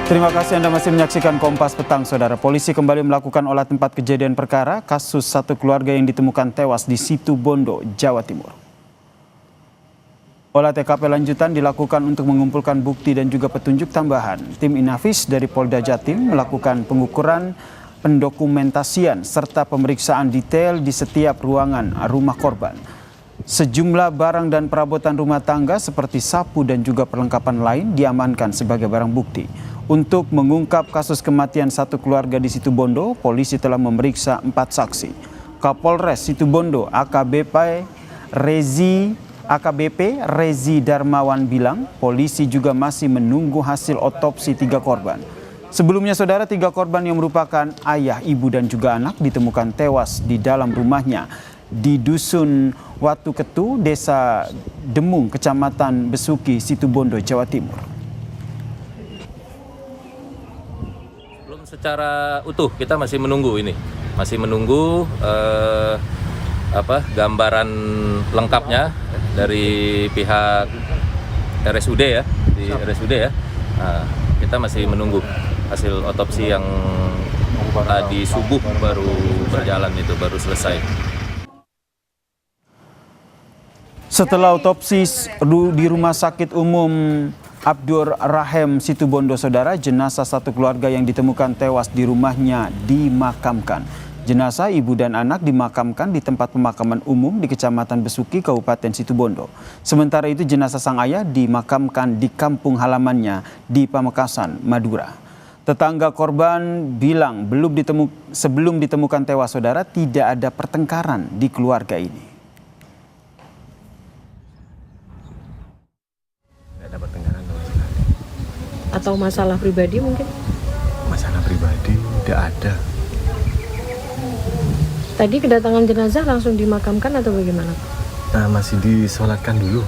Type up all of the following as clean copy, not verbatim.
Terima kasih Anda masih menyaksikan Kompas Petang, Saudara. Polisi kembali melakukan olah tempat kejadian perkara kasus satu keluarga yang ditemukan tewas di Situbondo, Jawa Timur. Olah TKP lanjutan dilakukan untuk mengumpulkan bukti dan juga petunjuk tambahan. Tim Inafis dari Polda Jatim melakukan pengukuran, pendokumentasian, serta pemeriksaan detail di setiap ruangan rumah korban. Sejumlah barang dan perabotan rumah tangga seperti sapu dan juga perlengkapan lain diamankan sebagai barang bukti. Untuk mengungkap kasus kematian satu keluarga di Situbondo, polisi telah memeriksa 4 saksi. Kapolres Situbondo AKBP Rezi Darmawan bilang polisi juga masih menunggu hasil otopsi 3 korban. Sebelumnya, Saudara, 3 korban yang merupakan ayah, ibu dan juga anak ditemukan tewas di dalam rumahnya di Dusun Watu Ketu, Desa Demung, Kecamatan Besuki, Situbondo, Jawa Timur. Belum secara utuh, kita masih menunggu ini. Masih menunggu gambaran lengkapnya dari pihak RSUD ya, di RSUD ya. Nah, kita masih menunggu hasil otopsi yang tadi subuh baru berjalan, itu baru selesai. Setelah otopsi di Rumah Sakit Umum Abdur Rahim Situbondo, Saudara, jenazah satu keluarga yang ditemukan tewas di rumahnya dimakamkan. Jenazah ibu dan anak dimakamkan di tempat pemakaman umum di Kecamatan Besuki, Kabupaten Situbondo. Sementara itu jenazah sang ayah dimakamkan di kampung halamannya di Pamekasan, Madura. Tetangga korban bilang sebelum ditemukan tewas, Saudara, tidak ada pertengkaran di keluarga ini. Ada pertengkaran sama sekali. Atau masalah pribadi mungkin? Masalah pribadi tidak ada. Tadi kedatangan jenazah langsung dimakamkan atau bagaimana, Pak? Nah, masih disolatkan dulu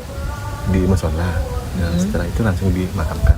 di musola. Nah, setelah itu langsung dimakamkan.